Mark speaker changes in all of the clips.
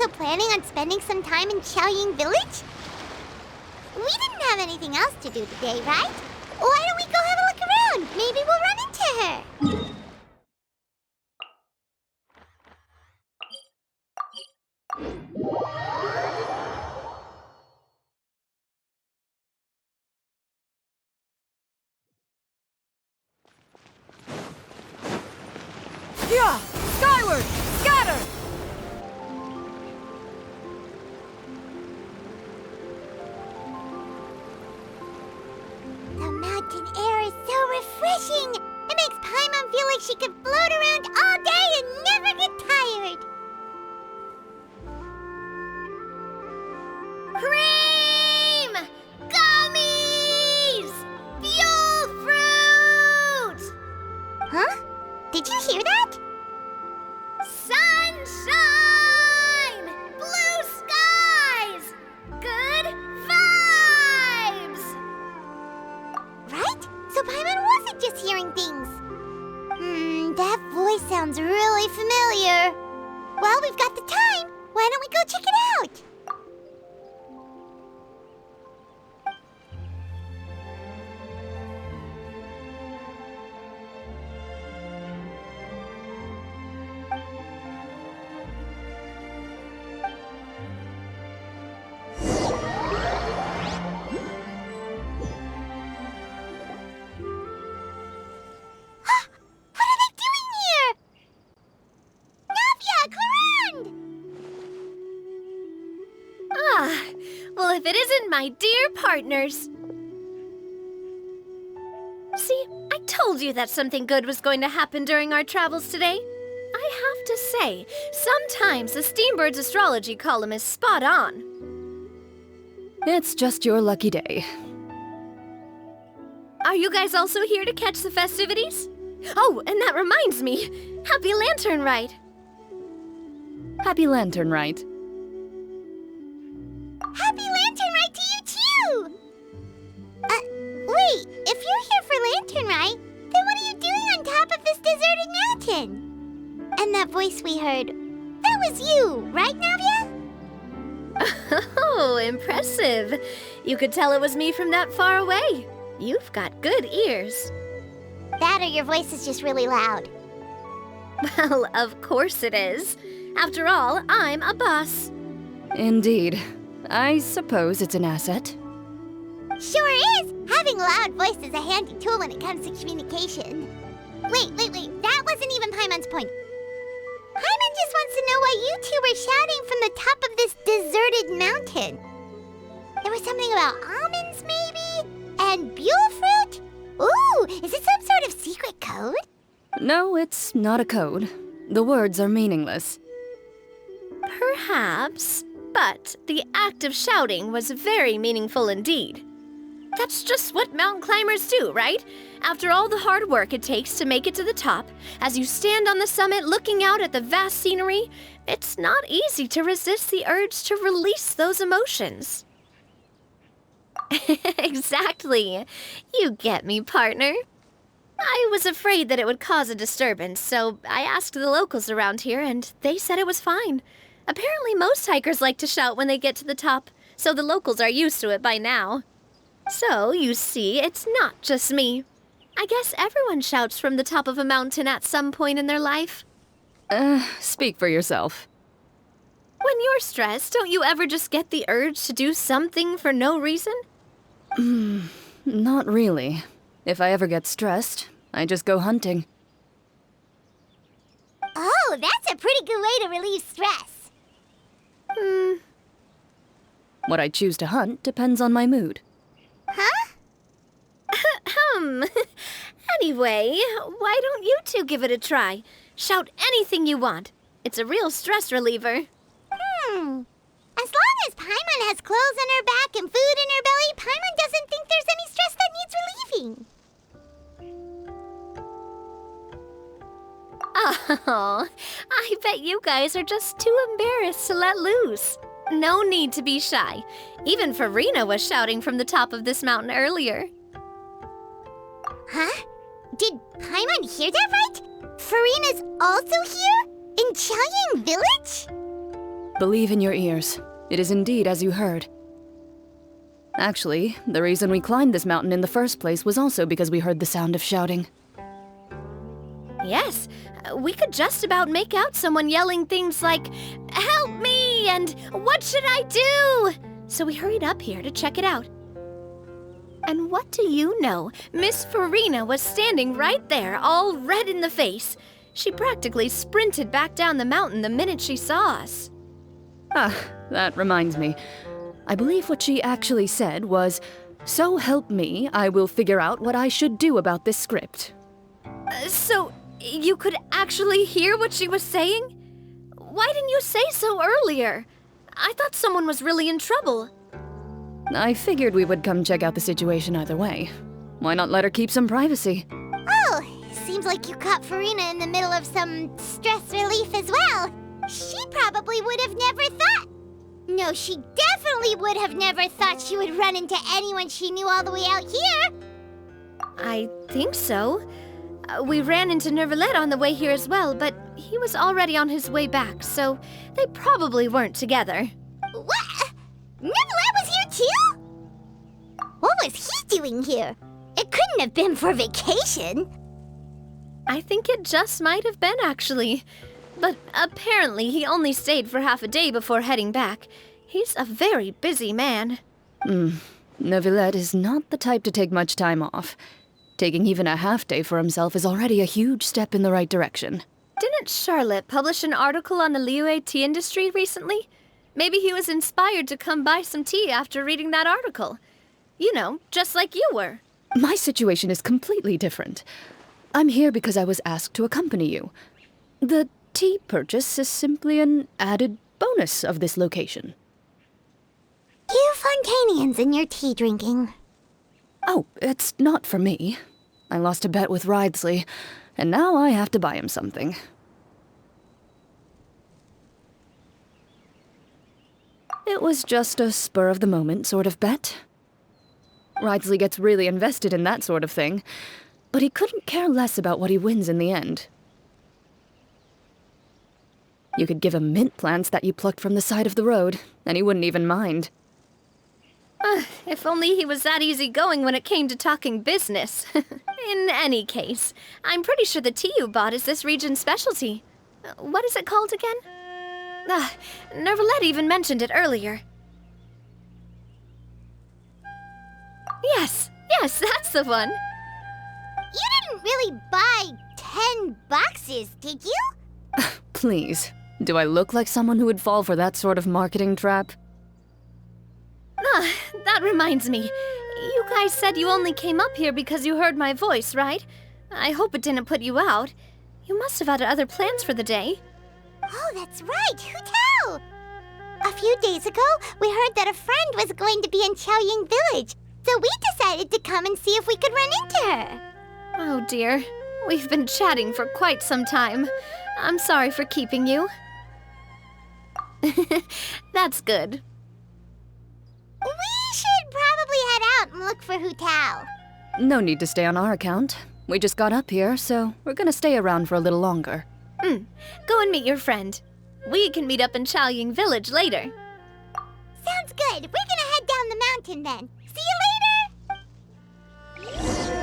Speaker 1: also planning on spending some time in Chayng village? We didn't have anything else to do today, right? Why don't we go have a look around? Maybe we'll run into her.
Speaker 2: Yeah! Skyward! Scatter!
Speaker 1: The mountain air is so refreshing! It makes Paimon feel like she could float around all day and never get tired! Cream! Gummies! Fuel fruit! Huh? Did you hear that? Sunshine! Blue skies! Good vibes! Right? So Paimon wasn't just hearing things. That voice sounds really familiar. Well, we've got the time. Why don't we go check it out? What are they doing here? Navia, Clorinde!
Speaker 3: Ah, well, if it isn't my dear partners. See, I told you that something good was going to happen during our travels today. I have to say, sometimes the Steambird's astrology column is spot on.
Speaker 2: It's just your lucky day.
Speaker 3: Are you guys also here to catch the festivities? Oh, and that reminds me, Happy Lantern Rite.
Speaker 2: Happy Lantern Rite.
Speaker 1: Happy Lantern Rite to you too! Wait, if you're here for Lantern Rite, then what are you doing on top of this deserted mountain? And that voice we heard, that was you, right, Navia?
Speaker 3: Oh, impressive. You could tell it was me from that far away. You've got good ears.
Speaker 1: That or your voice is just really loud.
Speaker 3: Well, of course it is. After all, I'm a boss.
Speaker 2: Indeed. I suppose it's an asset.
Speaker 1: Sure is! Having a loud voice is a handy tool when it comes to communication. Wait. That wasn't even Paimon's point. Paimon just wants to know why you two were shouting from the top of this deserted mountain. There was something about almonds, maybe? And buell fruit? Ooh, is it some sort of secret code?
Speaker 2: No, it's not a code. The words are meaningless.
Speaker 3: Perhaps, but the act of shouting was very meaningful indeed. That's just what mountain climbers do, right? After all the hard work it takes to make it to the top, as you stand on the summit looking out at the vast scenery, it's not easy to resist the urge to release those emotions. Exactly. You get me, partner. I was afraid that it would cause a disturbance, so I asked the locals around here, and they said it was fine. Apparently most hikers like to shout when they get to the top, so the locals are used to it by now. So, you see, it's not just me. I guess everyone shouts from the top of a mountain at some point in their life.
Speaker 2: Speak for yourself.
Speaker 3: When you're stressed, don't you ever just get the urge to do something for no reason?
Speaker 2: Not really. If I ever get stressed, I just go hunting.
Speaker 1: Oh, that's a pretty good way to relieve stress.
Speaker 2: What I choose to hunt depends on my mood.
Speaker 1: Huh?
Speaker 3: Anyway, why don't you two give it a try? Shout anything you want. It's a real stress reliever.
Speaker 1: As long as Paimon has clothes on her back and food in her belly, Paimon doesn't think there's any stress that needs relieving.
Speaker 3: Oh, I bet you guys are just too embarrassed to let loose. No need to be shy. Even Furina was shouting from the top of this mountain earlier.
Speaker 1: Huh? Did Paimon hear that right? Furina's also here? In Chayng village?
Speaker 2: Believe in your ears. It is indeed as you heard. Actually, the reason we climbed this mountain in the first place was also because we heard the sound of shouting.
Speaker 3: Yes, we could just about make out someone yelling things like, "Help me!" and "What should I do?" So we hurried up here to check it out. And what do you know? Miss Furina was standing right there, all red in the face. She practically sprinted back down the mountain the minute she saw us.
Speaker 2: Ah, that reminds me. I believe what she actually said was, "So help me, I will figure out what I should do about this script."
Speaker 3: So, you could actually hear what she was saying? Why didn't you say so earlier? I thought someone was really in trouble.
Speaker 2: I figured we would come check out the situation either way. Why not let her keep some privacy?
Speaker 1: Oh, seems like you caught Furina in the middle of some stress relief as well. She probably would have never thought. No, she definitely would have never thought she would run into anyone she knew all the way out here.
Speaker 3: I think so. We ran into Neuvillette on the way here as well, but he was already on his way back, so they probably weren't together.
Speaker 1: What? Neuvillette was here too? What was he doing here? It couldn't have been for vacation.
Speaker 3: I think it just might have been, actually. But apparently he only stayed for half a day before heading back. He's a very busy man.
Speaker 2: Neuvillette is not the type to take much time off. Taking even a half day for himself is already a huge step in the right direction.
Speaker 3: Didn't Charlotte publish an article on the liyue tea industry recently? Maybe he was inspired to come buy some tea after reading that article. You know, just like you were.
Speaker 2: My situation is completely different. I'm here because I was asked to accompany you. The tea purchase is simply an added bonus of this location.
Speaker 1: You Fontainians and your tea drinking.
Speaker 2: Oh, it's not for me. I lost a bet with Rite, and now I have to buy him something. It was just a spur-of-the-moment sort of bet. Rite gets really invested in that sort of thing, but he couldn't care less about what he wins in the end. You could give him mint plants that you plucked from the side of the road, and he wouldn't even mind.
Speaker 3: If only he was that easygoing when it came to talking business. In any case, I'm pretty sure the tea you bought is this region's specialty. What is it called again? Neuvillette even mentioned it earlier. Yes, that's the one.
Speaker 1: You didn't really buy 10 boxes, did you?
Speaker 2: Please, do I look like someone who would fall for that sort of marketing trap?
Speaker 3: That reminds me. You guys said you only came up here because you heard my voice, right? I hope it didn't put you out. You must have had other plans for the day.
Speaker 1: Oh, that's right, Hutao! A few days ago, we heard that a friend was going to be in Chayng village, so we decided to come and see if we could run into her.
Speaker 3: Oh dear, we've been chatting for quite some time. I'm sorry for keeping you. That's good.
Speaker 1: We should probably head out and look for Hutao.
Speaker 2: No need to stay on our account. We just got up here, so we're gonna stay around for a little longer.
Speaker 3: Go and meet your friend. We can meet up in Chayng village later.
Speaker 1: Sounds good. We're gonna head down the mountain then. See you later!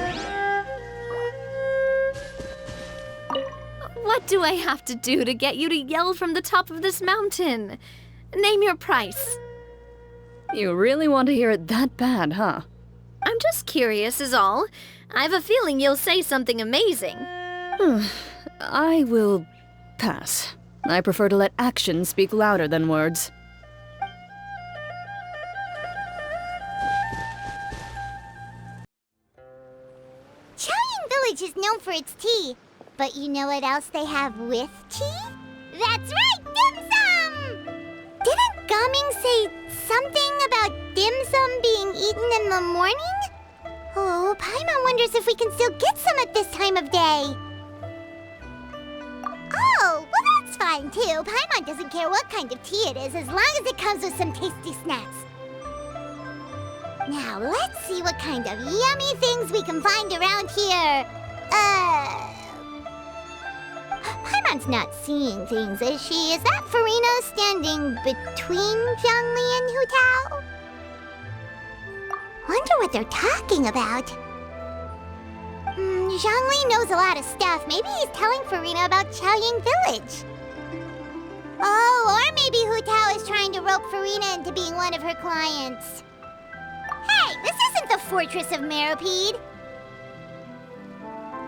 Speaker 3: What do I have to do to get you to yell from the top of this mountain? Name your price.
Speaker 2: You really want to hear it that bad, huh?
Speaker 3: I'm just curious is all. I have a feeling you'll say something amazing.
Speaker 2: I will pass. I prefer to let actions speak louder than words.
Speaker 1: Chayng village is known for its tea, but you know what else they have with tea? That's right, dim sum! Didn't Gaming say something about dim sum being eaten in the morning? Oh, Paimon wonders if we can still get some at this time of day. Oh, well that's fine too. Paimon doesn't care what kind of tea it is as long as it comes with some tasty snacks. Now let's see what kind of yummy things we can find around here. Paimon, Paimon's not seeing things, is she? Is that Furina standing between Zhongli and Hutao? Wonder what they're talking about. Zhongli knows a lot of stuff. Maybe he's telling Furina about Chayng Village. Oh, or maybe Hutao is trying to rope Furina into being one of her clients. Hey, this isn't the Fortress of Meropide.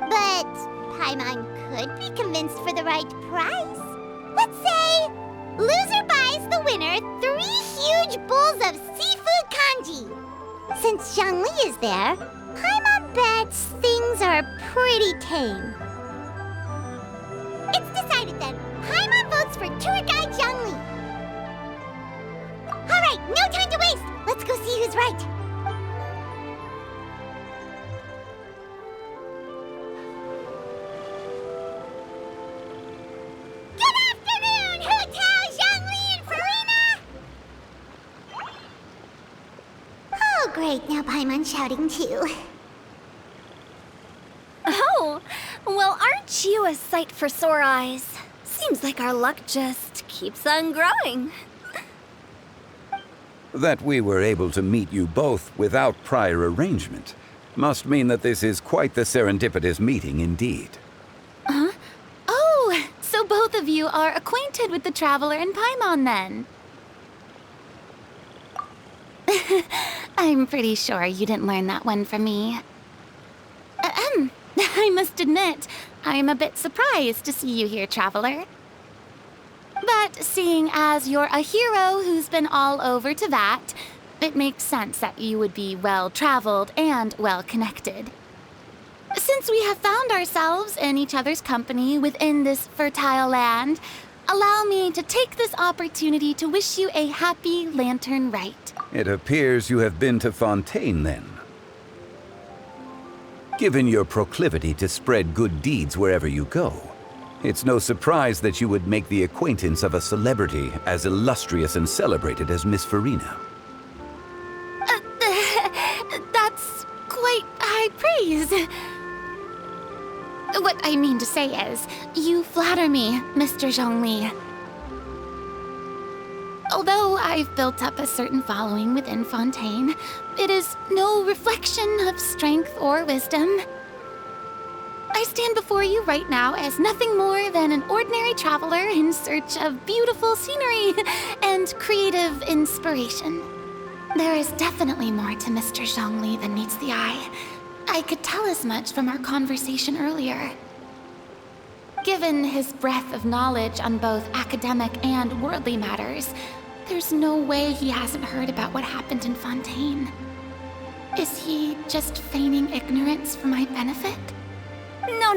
Speaker 1: But Paimon could be convinced for the right price. Let's say loser buys the winner 3 huge bowls of seafood kanji. Since Zhongli is there, Paimon bets things are pretty tame. It's decided then. Paimon votes for tour guide Zhongli. All right, no time to waste. Let's go see who's right. Good afternoon, Hutao, Zhongli, and Furina! Oh, great. Now Paimon's shouting too.
Speaker 3: Oh, well, aren't you a sight for sore eyes? Seems like our luck just keeps on growing.
Speaker 4: That we were able to meet you both without prior arrangement must mean that this is quite the serendipitous meeting indeed.
Speaker 5: Huh? Oh, so both of you are acquainted with the Traveler and Paimon then? I'm pretty sure you didn't learn that one from me. I must admit, I'm a bit surprised to see you here, Traveler. But seeing as you're a hero who's been all over Teyvat, it makes sense that you would be well-traveled and well-connected. Since we have found ourselves in each other's company within this fertile land, allow me to take this opportunity to wish you a happy Lantern Rite.
Speaker 4: It appears you have been to Fontaine then. Given your proclivity to spread good deeds wherever you go, it's no surprise that you would make the acquaintance of a celebrity as illustrious and celebrated as Miss Furina.
Speaker 5: That's quite high praise. What I mean to say is, you flatter me, Mr. Zhongli. Although I've built up a certain following within Fontaine, it is no reflection of strength or wisdom. I stand before you right now as nothing more than an ordinary traveler in search of beautiful scenery and creative inspiration. There is definitely more to Mr. Zhongli than meets the eye. I could tell as much from our conversation earlier. Given his breadth of knowledge on both academic and worldly matters, there's no way he hasn't heard about what happened in Fontaine. Is he just feigning ignorance for my benefit?
Speaker 3: No.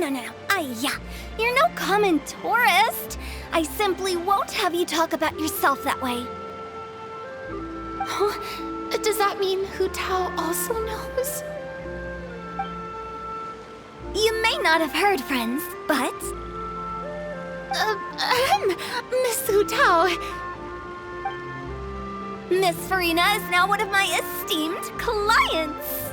Speaker 3: You're no common tourist. I simply won't have you talk about yourself that way.
Speaker 5: Huh? Does that mean Hutao also knows?
Speaker 3: You may not have heard, friends, but...
Speaker 5: Miss Hutao.
Speaker 3: Miss Furina is now one of my esteemed clients.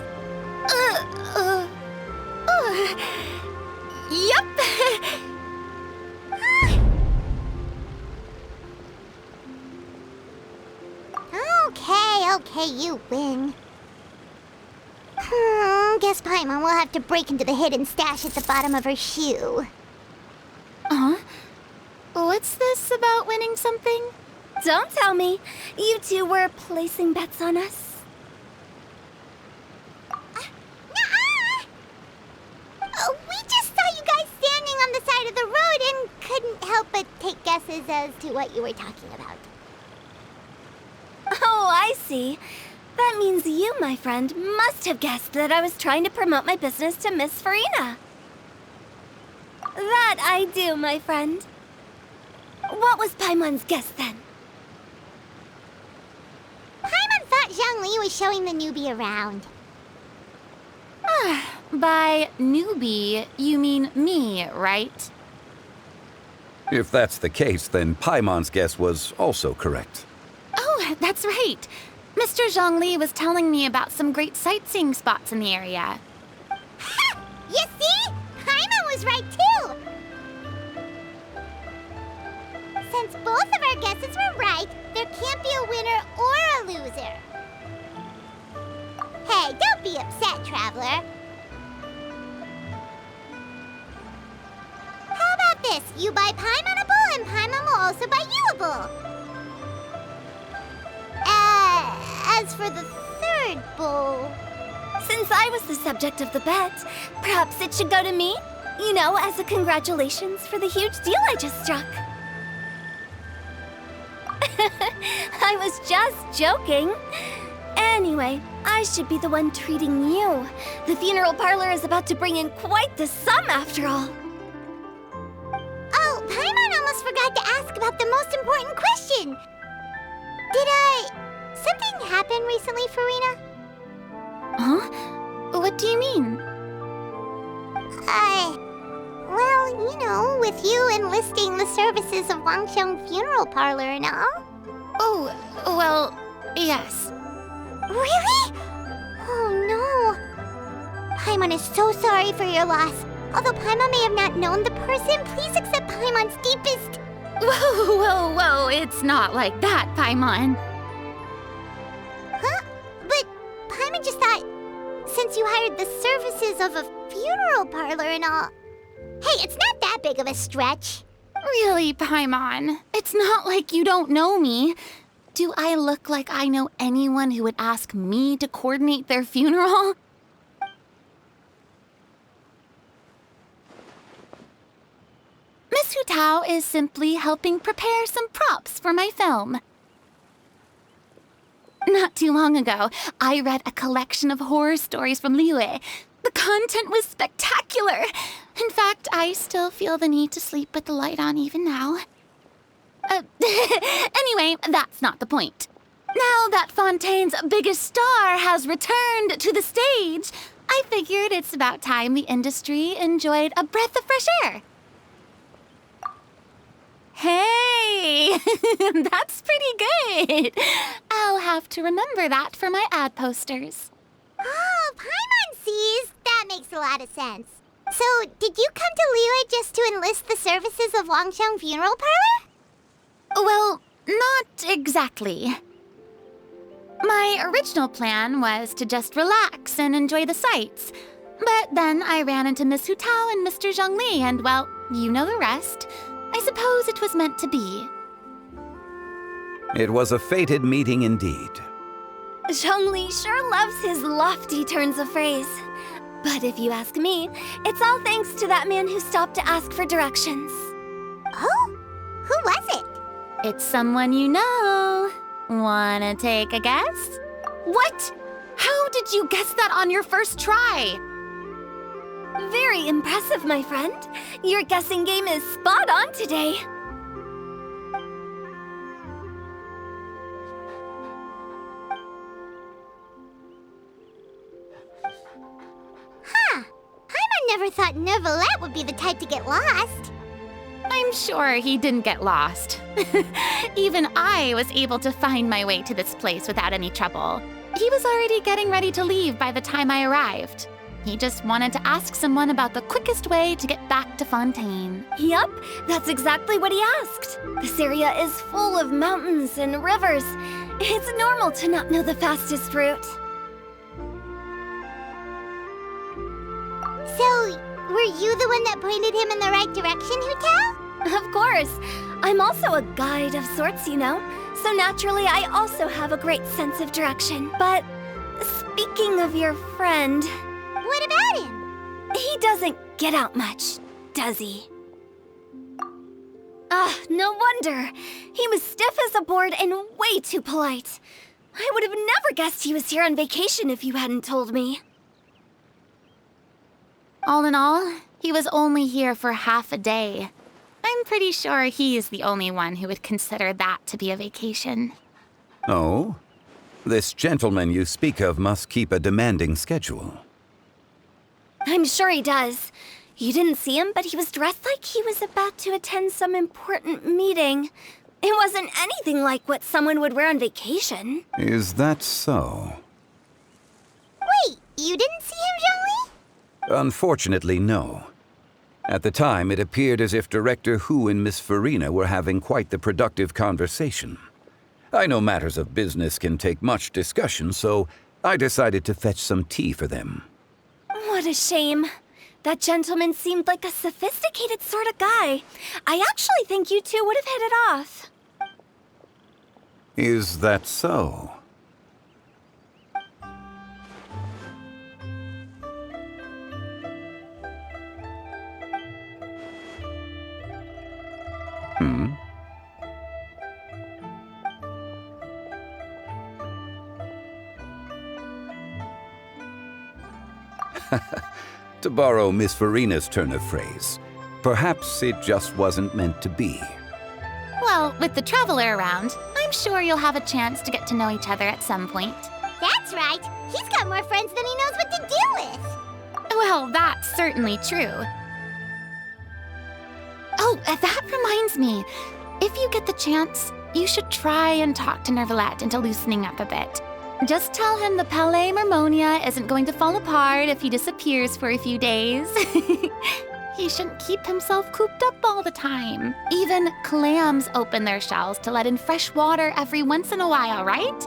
Speaker 3: Yup.
Speaker 1: Okay, you win. Guess Paimon will have to break into the hidden stash at the bottom of her shoe.
Speaker 5: Huh? What's this about winning something?
Speaker 3: Don't tell me. You two were placing bets on us.
Speaker 1: Nuh-uh! We just saw you guys standing on the side of the road and couldn't help but take guesses as to what you were talking about.
Speaker 3: Oh, I see. That means you, my friend, must have guessed that I was trying to promote my business to Miss Furina. That I do, my friend. What was Paimon's guess then?
Speaker 1: Paimon thought Zhongli was showing the newbie around.
Speaker 5: By newbie, you mean me, right?
Speaker 4: If that's the case, then Paimon's guess was also correct.
Speaker 5: Oh, that's right. Mr. Zhongli was telling me about some great sightseeing spots in the area.
Speaker 1: Ha! You see? Paimon was right too! since both of our guesses were right, there can't be a winner or a loser. Hey, don't be upset, Traveler. How about this? You buy Paimon a bowl, and Paimon will also buy you a bowl. As for the third bowl...
Speaker 3: Since I was the subject of the bet, perhaps it should go to me? You know, as a congratulations for the huge deal I just struck. I was just joking. Anyway, I should be the one treating you. The funeral parlor is about to bring in quite the sum after all.
Speaker 1: Oh, Paimon almost forgot to ask about the most important question. Something happen recently, Furina?
Speaker 5: Huh? What do you mean?
Speaker 1: Well, you know, with you enlisting the services of Wangsheng Funeral Parlor and all.
Speaker 5: Oh, well, yes.
Speaker 1: Really? Oh no. Paimon is so sorry for your loss. Although Paimon may have not known the person, please accept Paimon's deepest...
Speaker 5: Whoa, it's not like that, Paimon.
Speaker 1: Huh? But Paimon just thought, since you hired the services of a funeral parlor and all... Hey, it's not that big of a stretch.
Speaker 5: Really, Paimon? It's not like you don't know me. Do I look like I know anyone who would ask me to coordinate their funeral? Miss Hutao is simply helping prepare some props for my film. Not too long ago, I read a collection of horror stories from Liyue. The content was spectacular. In fact, I still feel the need to sleep with the light on even now. Anyway, that's not the point. Now that Fontaine's biggest star has returned to the stage, I figured it's about time the industry enjoyed a breath of fresh air. Hey, that's pretty good. I'll have to remember that for my ad posters.
Speaker 1: Oh, Paimon sees. That makes a lot of sense. So, did you come to Liyue just to enlist the services of Wangsheng Funeral Parlor?
Speaker 5: Well, not exactly. My original plan was to just relax and enjoy the sights. But then I ran into Miss Hutao and Mr. Zhongli, and well, you know the rest. I suppose it was meant to be.
Speaker 4: It was a fated meeting indeed.
Speaker 3: Zhongli sure loves his lofty turns of phrase. But if you ask me, it's all thanks to that man who stopped to ask for directions.
Speaker 1: Oh? Who was it?
Speaker 5: It's someone you know. Wanna take a guess? What? How did you guess that on your first try?
Speaker 3: Very impressive, my friend. Your guessing game is spot on today.
Speaker 1: Huh. Paimon never thought Neuvillette would be the type to get lost.
Speaker 5: I'm sure he didn't get lost. Even I was able to find my way to this place without any trouble. He was already getting ready to leave by the time I arrived. He just wanted to ask someone about the quickest way to get back to Fontaine.
Speaker 3: Yup, that's exactly what he asked. This area is full of mountains and rivers. It's normal to not know the fastest route.
Speaker 1: So, were you the one that pointed him in the right direction, Hutao?
Speaker 3: Of course. I'm also a guide of sorts, you know. So naturally, I also have a great sense of direction. But speaking of your friend...
Speaker 1: What about him?
Speaker 3: He doesn't get out much, does he? No wonder. He was stiff as a board and way too polite. I would have never guessed he was here on vacation if you hadn't told me.
Speaker 5: All in all, he was only here for half a day. I'm pretty sure he is the only one who would consider that to be a vacation.
Speaker 4: Oh? This gentleman you speak of must keep a demanding schedule.
Speaker 3: I'm sure he does. You didn't see him, but he was dressed like he was about to attend some important meeting. It wasn't anything like what someone would wear on vacation.
Speaker 4: Is that so?
Speaker 1: Wait, you didn't see him, Zhongli?
Speaker 4: Unfortunately, no. At the time, it appeared as if Director Hu and Miss Furina were having quite the productive conversation. I know matters of business can take much discussion, so I decided to fetch some tea for them.
Speaker 6: What a shame. That gentleman seemed like a sophisticated sort of guy. I actually think you two would have hit it off.
Speaker 4: Is that so? To borrow Miss Furina's turn of phrase, perhaps it just wasn't meant to be.
Speaker 5: Well, with the Traveler around, I'm sure you'll have a chance to get to know each other at some point.
Speaker 1: That's right. He's got more friends than he knows what to do with.
Speaker 5: Well, that's certainly true. Oh, that reminds me. If you get the chance, you should try and talk to Neuvillette into loosening up a bit. Just tell him the Palais Mermonia isn't going to fall apart if he disappears for a few days. He shouldn't keep himself cooped up all the time. Even clams open their shells to let in fresh water every once in a while, right?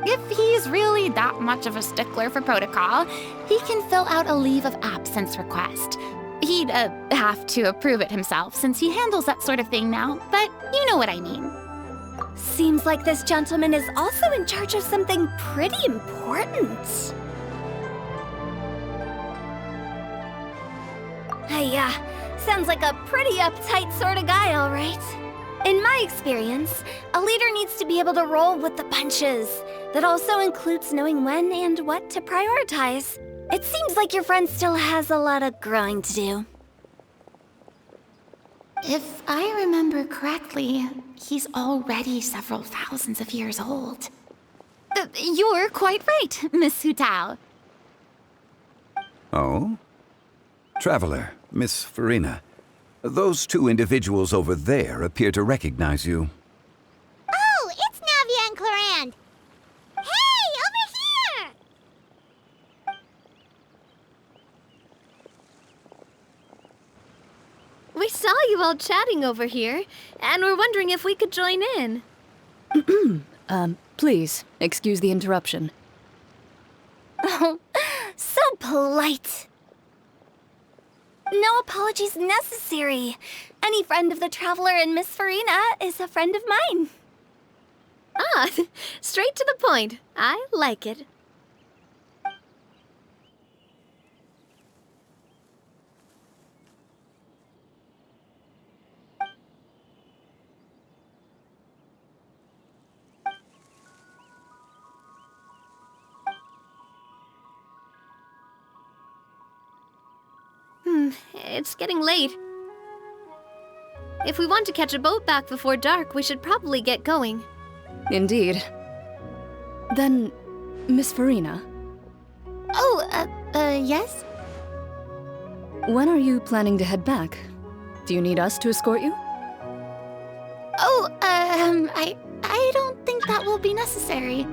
Speaker 5: If he's really that much of a stickler for protocol, he can fill out a leave of absence request. He'd have to approve it himself since he handles that sort of thing now, but you know what I mean.
Speaker 6: Seems like this gentleman is also in charge of something pretty important. Sounds like a pretty uptight sort of guy, all right. In my experience, a leader needs to be able to roll with the punches. That also includes knowing when and what to prioritize. It seems like your friend still has a lot of growing to do.
Speaker 5: If I remember correctly, he's already several thousands of years old. You're quite right, Miss Hutao.
Speaker 4: Oh? Traveler, Miss Furina, those two individuals over there appear to recognize you.
Speaker 1: Oh, it's Navia and Clorinde. Hey, over here!
Speaker 3: We saw you all chatting over here, and we're wondering if we could join in.
Speaker 2: Please, excuse the interruption.
Speaker 6: Oh, so polite. No apologies necessary. Any friend of the Traveler and Miss Furina is a friend of mine.
Speaker 3: Ah, straight to the point. I like it. It's getting late. If we want to catch a boat back before dark, we should probably get going.
Speaker 2: Indeed. Then, Miss Furina,
Speaker 5: Oh, yes?
Speaker 2: when are you planning to head back? Do you need us to escort you?
Speaker 5: Oh, I don't think that will be necessary.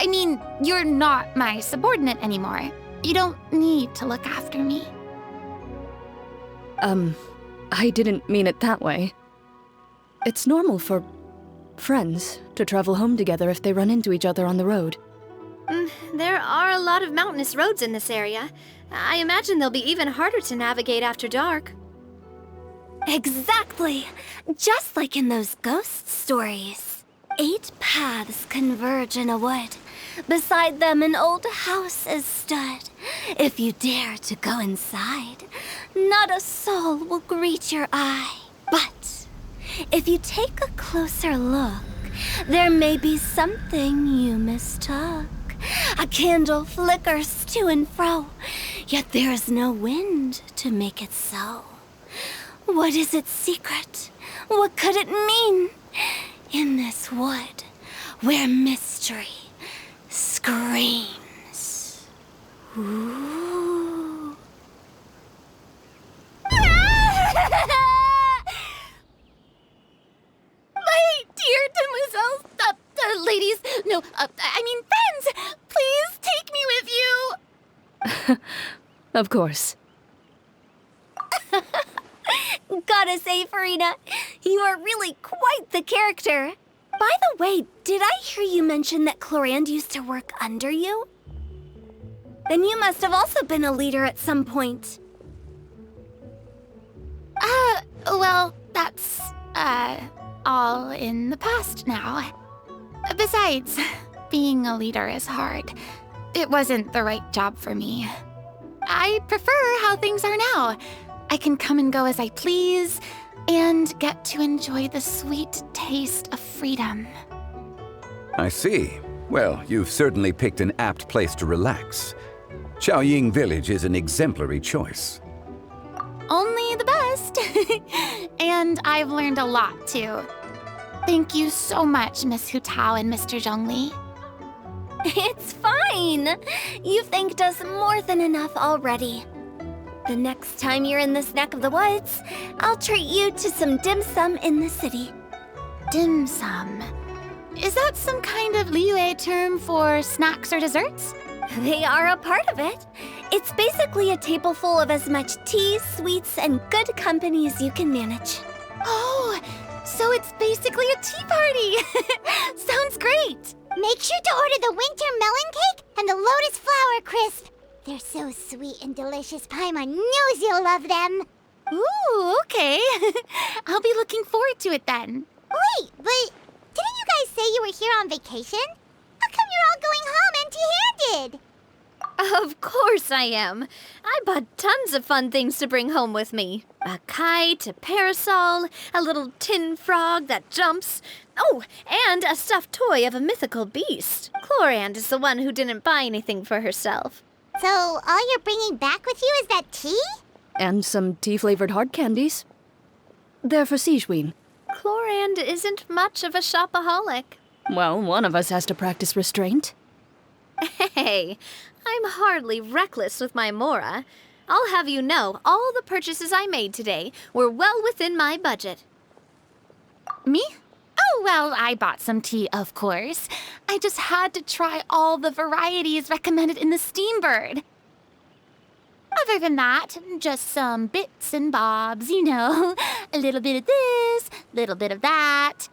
Speaker 5: I mean, you're not my subordinate anymore. You don't need to look after me.
Speaker 2: I didn't mean it that way. It's normal for friends to travel home together if they run into each other on the road.
Speaker 3: There are a lot of mountainous roads in this area. I imagine they'll be even harder to navigate after dark.
Speaker 6: Exactly. Just like in those ghost stories. 8 paths converge in a wood. Beside them an old house is stood. If you dare to go inside, not a soul will greet your eye. But if you take a closer look, there may be something you mistook. A candle flickers to and fro, yet there is no wind to make it so. What is its secret? What could it mean? In this wood, where mystery screams. Ooh. My dear
Speaker 5: Friends, please take me with you!
Speaker 2: Of course.
Speaker 6: Gotta say, Furina, you are really quite the character. By the way, did I hear you mention that Clorinde used to work under you? Then you must have also been a leader at some point.
Speaker 5: Well, that's, all in the past now. Besides, being a leader is hard. It wasn't the right job for me. I prefer how things are now. I can come and go as I please, and get to enjoy the sweet taste of freedom.
Speaker 4: I see. Well, you've certainly picked an apt place to relax. Chayng Village is an exemplary choice.
Speaker 5: Only the best. And I've learned a lot, too. Thank you so much, Miss Hutao and Mr. Zhongli.
Speaker 6: It's fine. You've thanked us more than enough already. The next time you're in this neck of the woods, I'll treat you to some dim sum in the city.
Speaker 5: Dim sum. Is that some kind of liyue term for snacks or desserts?
Speaker 6: They are a part of it. It's basically a table full of as much tea, sweets, and good company as you can manage.
Speaker 5: Oh, so it's basically a tea party. Sounds great.
Speaker 1: Make sure to order the winter melon cake and the lotus flower crisp. They're so sweet and delicious. Paimon knows you'll love them.
Speaker 5: Ooh, okay. I'll be looking forward to it then.
Speaker 1: Wait, but didn't you guys say you were here on vacation? How come you're all going home empty-handed?
Speaker 3: Of course I am. I bought tons of fun things to bring home with me. A kite, a parasol, a little tin frog that jumps. Oh, and a stuffed toy of a mythical beast. Clorinde is the one who didn't buy anything for herself.
Speaker 1: So all you're bringing back with you is that tea?
Speaker 2: And some tea-flavored hard candies. They're for Sigewinne.
Speaker 3: Clorinde isn't much of a shopaholic.
Speaker 2: Well, one of us has to practice restraint.
Speaker 3: Hey, I'm hardly reckless with my mora. I'll have you know, all the purchases I made today were well within my budget.
Speaker 5: Me? Oh, well, I bought some tea, of course. I just had to try all the varieties recommended in the Steambird. Other than that, just some bits and bobs, you know. A little bit of this, little bit of that.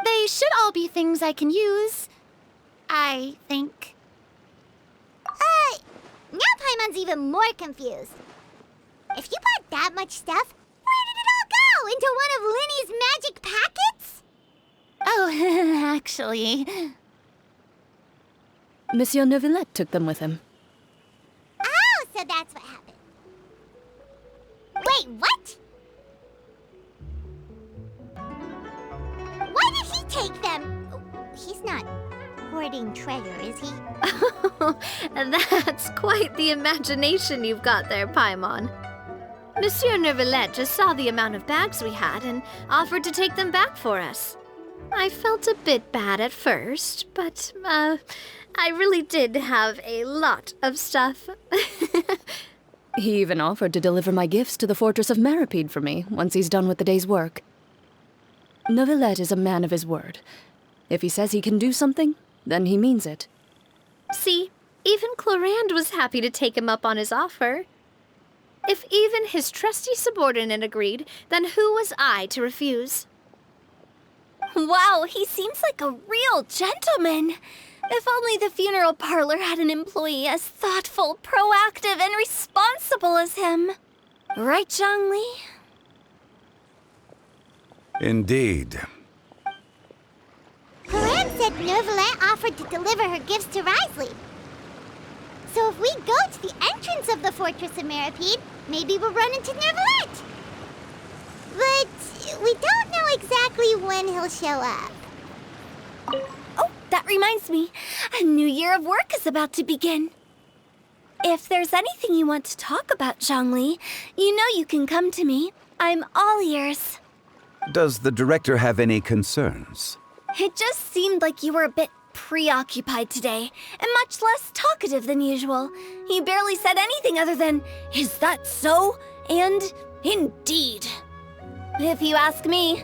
Speaker 5: They should all be things I can use, I think.
Speaker 1: Now Paimon's even more confused. If you bought that much stuff, where did it all go? Into one of Linny's magic packets?
Speaker 5: Oh, actually...
Speaker 2: Monsieur Neuvillette took them with him.
Speaker 1: Oh, so that's what happened. Wait, what? Why did he take them? He's not hoarding treasure, is he?
Speaker 3: That's quite the imagination you've got there, Paimon. Monsieur Neuvillette just saw the amount of bags we had and offered to take them back for us. I felt a bit bad at first, but, I really did have a lot of stuff.
Speaker 2: He even offered to deliver my gifts to the Fortress of Meripede for me once he's done with the day's work. Neuvillette is a man of his word. If he says he can do something, then he means it.
Speaker 3: See, even Clorinde was happy to take him up on his offer. If even his trusty subordinate agreed, then who was I to refuse?
Speaker 6: Wow, he seems like a real gentleman. If only the funeral parlor had an employee as thoughtful, proactive, and responsible as him. Right, Zhongli?
Speaker 4: Indeed.
Speaker 1: Clorinde said Neuvillette offered to deliver her gifts to Risley. So if we go to the entrance of the Fortress of Meripede, maybe we'll run into Neuvillette. But we don't know exactly when he'll show up.
Speaker 6: Oh, that reminds me. A new year of work is about to begin. If there's anything you want to talk about, Zhongli, you know you can come to me. I'm all ears.
Speaker 4: Does the director have any concerns?
Speaker 6: It just seemed like you were a bit preoccupied today, and much less talkative than usual. You barely said anything other than, "Is that so?" and "Indeed." If you ask me,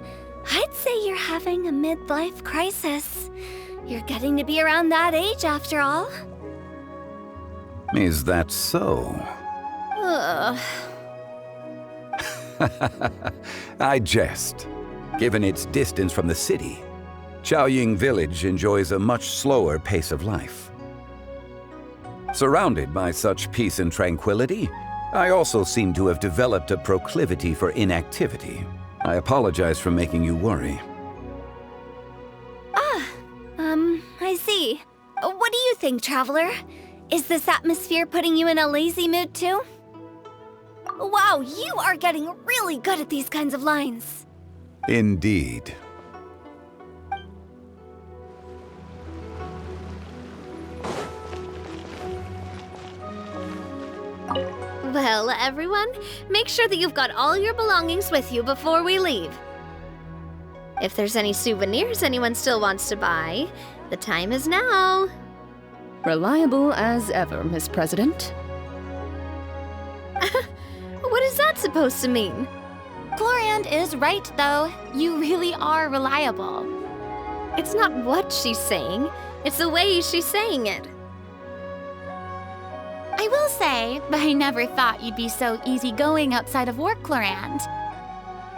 Speaker 6: I'd say you're having a midlife crisis. You're getting to be around that age after all.
Speaker 4: Is that so?
Speaker 3: Ugh.
Speaker 4: I jest. Given its distance from the city, Chayng Village enjoys a much slower pace of life. Surrounded by such peace and tranquility, I also seem to have developed a proclivity for inactivity. I apologize for making you worry.
Speaker 6: I see. What do you think, Traveler? Is this atmosphere putting you in a lazy mood too? Wow, you are getting really good at these kinds of lines.
Speaker 4: Indeed.
Speaker 3: Well, everyone, make sure that you've got all your belongings with you before we leave. If there's any souvenirs anyone still wants to buy, the time is now.
Speaker 2: Reliable as ever, Miss President.
Speaker 3: What is that supposed to mean?
Speaker 5: Clorinde is right, though. You really are reliable.
Speaker 3: It's not what she's saying, it's the way she's saying it.
Speaker 5: I will say, I never thought you'd be so easygoing outside of work, Clorinde.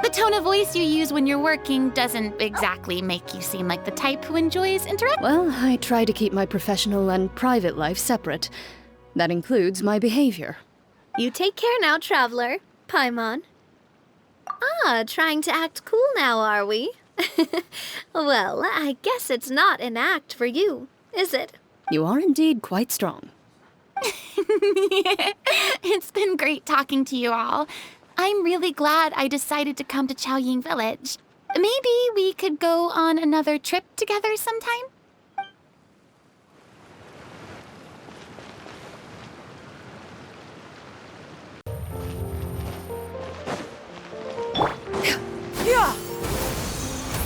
Speaker 5: The tone of voice you use when you're working doesn't exactly make you seem like the type who enjoys interacting.
Speaker 2: Well, I try to keep my professional and private life separate. That includes my behavior.
Speaker 3: You take care now, Traveler. Paimon. Ah, trying to act cool now, are we? Well, I guess it's not an act for you, is it?
Speaker 2: You are indeed quite strong.
Speaker 5: It's been great talking to you all. I'm really glad I decided to come to Chayng Village. Maybe we could go on another trip together sometime?
Speaker 7: Yeah!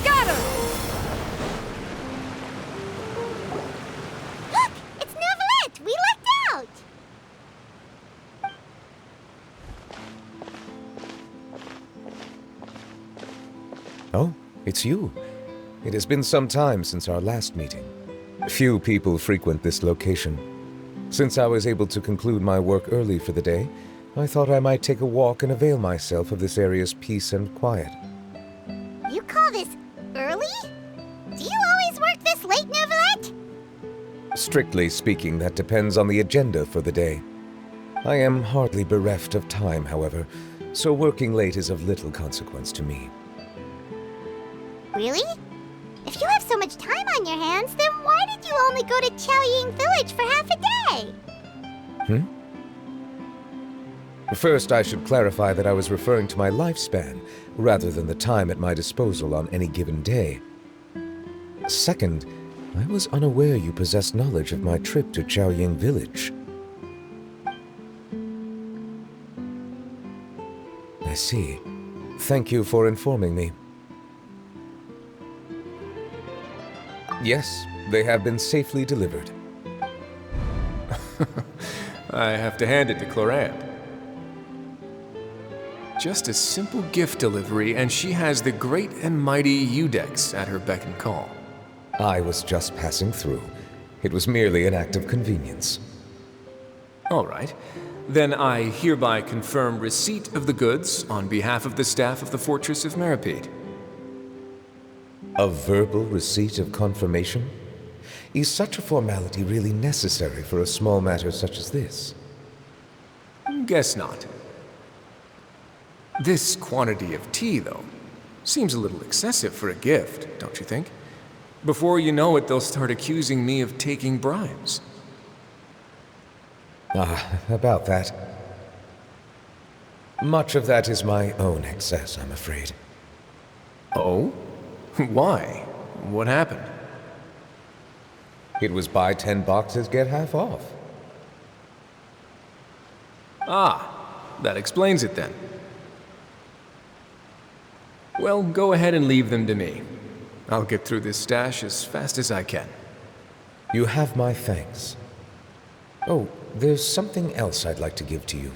Speaker 7: Scatter!
Speaker 1: Look! It's Neuvillette! We lucked out!
Speaker 8: Oh, it's you. It has been some time since our last meeting. Few people frequent this location. Since I was able to conclude my work early for the day, I thought I might take a walk and avail myself of this area's peace and quiet.
Speaker 1: You call this early? Do you always work this late, Neuvillette?
Speaker 8: Strictly speaking, that depends on the agenda for the day. I am hardly bereft of time, however, so working late is of little consequence to me.
Speaker 1: Really? If you have so much time on your hands, then why did you only go to Chayng Village for half a day?
Speaker 8: First, I should clarify that I was referring to my lifespan, rather than the time at my disposal on any given day. Second, I was unaware you possessed knowledge of my trip to Chayng Village. I see. Thank you for informing me. Yes, they have been safely delivered.
Speaker 9: I have to hand it to Clorinde. Just a simple gift delivery, and she has the great and mighty Udex at her beck and call.
Speaker 8: I was just passing through. It was merely an act of convenience.
Speaker 9: All right. Then I hereby confirm receipt of the goods on behalf of the staff of the Fortress of Meripede.
Speaker 8: A verbal receipt of confirmation? Is such a formality really necessary for a small matter such as this?
Speaker 9: Guess not. This quantity of tea, though, seems a little excessive for a gift, don't you think? Before you know it, they'll start accusing me of taking bribes.
Speaker 8: About that. Much of that is my own excess, I'm afraid.
Speaker 9: Oh? Why? What happened?
Speaker 8: It was buy 10 boxes, get half off.
Speaker 9: Ah, that explains it then. Well, go ahead and leave them to me. I'll get through this stash as fast as I can.
Speaker 8: You have my thanks. Oh, there's something else I'd like to give to you.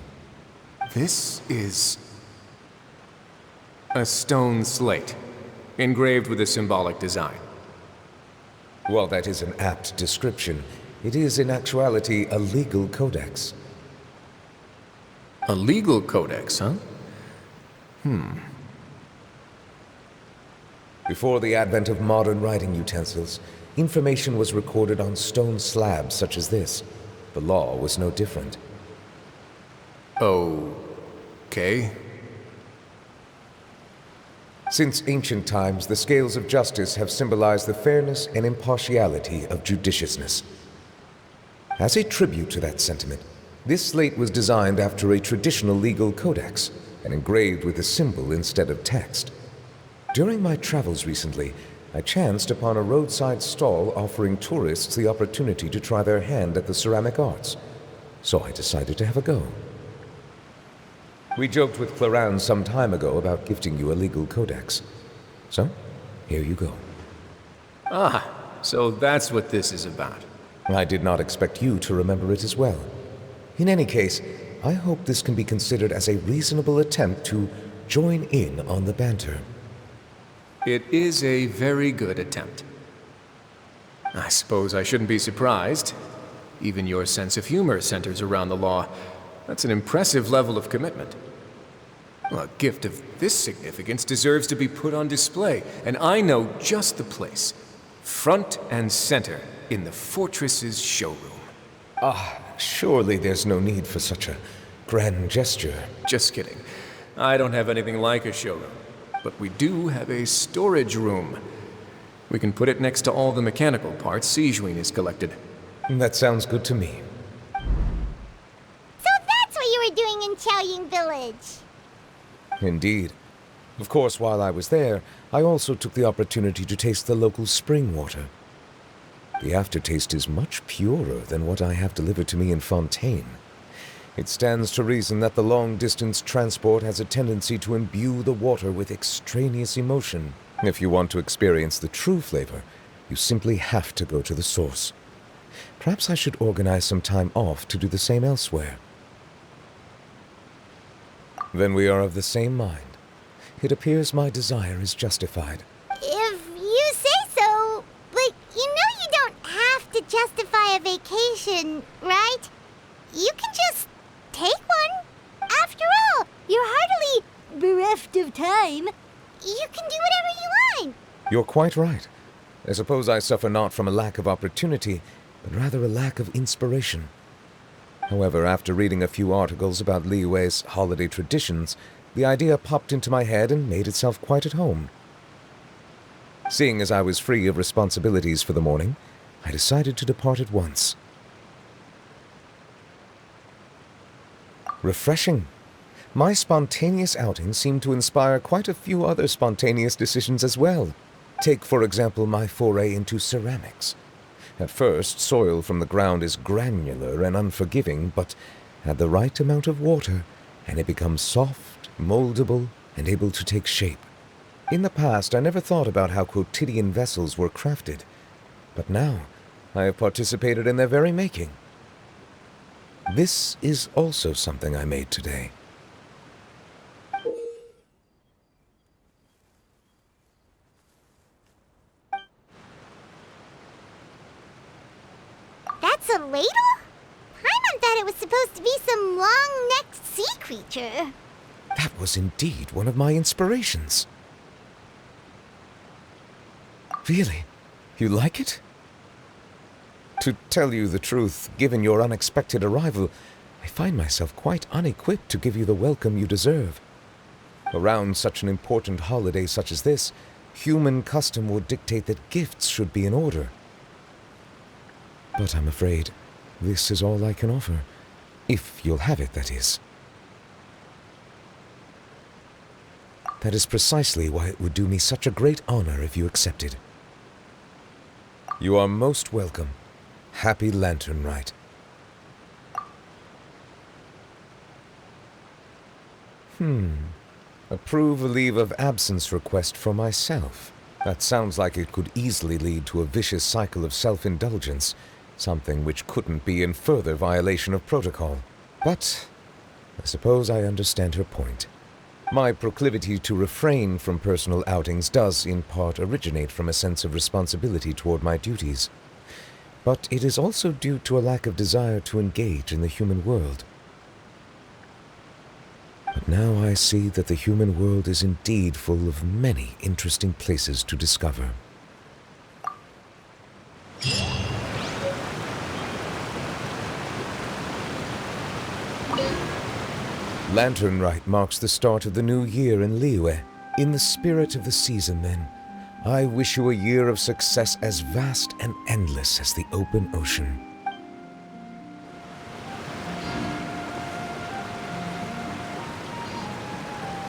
Speaker 9: This is a stone slate. engraved with a symbolic design.
Speaker 8: While that is an apt description, it is in actuality a legal codex.
Speaker 9: A legal codex, huh?
Speaker 8: Before the advent of modern writing utensils, information was recorded on stone slabs such as this. The law was no different.
Speaker 9: Okay.
Speaker 8: Since ancient times, the scales of justice have symbolized the fairness and impartiality of judiciousness. As a tribute to that sentiment, this slate was designed after a traditional legal codex and engraved with a symbol instead of text. During my travels recently, I chanced upon a roadside stall offering tourists the opportunity to try their hand at the ceramic arts, so I decided to have a go. We joked with Clorinde some time ago about gifting you a legal codex. So, here you go.
Speaker 9: Ah, so that's what this is about.
Speaker 8: I did not expect you to remember it as well. In any case, I hope this can be considered as a reasonable attempt to join in on the banter.
Speaker 9: It is a very good attempt. I suppose I shouldn't be surprised. Even your sense of humor centers around the law. That's an impressive level of commitment. Well, a gift of this significance deserves to be put on display, and I know just the place. Front and center in the fortress's showroom.
Speaker 8: Surely there's no need for such a grand gesture.
Speaker 9: Just kidding. I don't have anything like a showroom. But we do have a storage room. We can put it next to all the mechanical parts Zhongli has collected.
Speaker 8: That sounds good to me.
Speaker 1: So that's what you were doing in Chayng Village.
Speaker 8: Indeed. Of course, while I was there, I also took the opportunity to taste the local spring water. The aftertaste is much purer than what I have delivered to me in Fontaine. It stands to reason that the long-distance transport has a tendency to imbue the water with extraneous emotion. If you want to experience the true flavor, you simply have to go to the source. Perhaps I should organize some time off to do the same elsewhere. Then we are of the same mind. It appears my desire is justified.
Speaker 1: If you say so, but you know you don't have to justify a vacation, right? You can just take one. After all, you're hardly bereft of time. You can do whatever you want.
Speaker 8: You're quite right. I suppose I suffer not from a lack of opportunity, but rather a lack of inspiration. However, after reading a few articles about Liyue's holiday traditions, the idea popped into my head and made itself quite at home. Seeing as I was free of responsibilities for the morning, I decided to depart at once. Refreshing. My spontaneous outing seemed to inspire quite a few other spontaneous decisions as well. Take, for example, my foray into ceramics. At first, soil from the ground is granular and unforgiving, but add the right amount of water, and it becomes soft, moldable, and able to take shape. In the past, I never thought about how quotidian vessels were crafted, but now I have participated in their very making. This is also something I made today.
Speaker 1: That's a ladle? Paimon thought it was supposed to be some long-necked sea creature.
Speaker 8: That was indeed one of my inspirations. Really? You like it? To tell you the truth, given your unexpected arrival, I find myself quite unequipped to give you the welcome you deserve. Around such an important holiday such as this, human custom would dictate that gifts should be in order. But I'm afraid this is all I can offer. If you'll have it, that is. That is precisely why it would do me such a great honor if you accepted. You are most welcome. Happy Lantern Rite. Approve a leave of absence request for myself. That sounds like it could easily lead to a vicious cycle of self-indulgence, something which couldn't be in further violation of protocol. But I suppose I understand her point. My proclivity to refrain from personal outings does, in part, originate from a sense of responsibility toward my duties. But it is also due to a lack of desire to engage in the human world. But now I see that the human world is indeed full of many interesting places to discover. Lantern Rite marks the start of the new year in Liyue. In the spirit of the season, then, I wish you a year of success as vast and endless as the open ocean.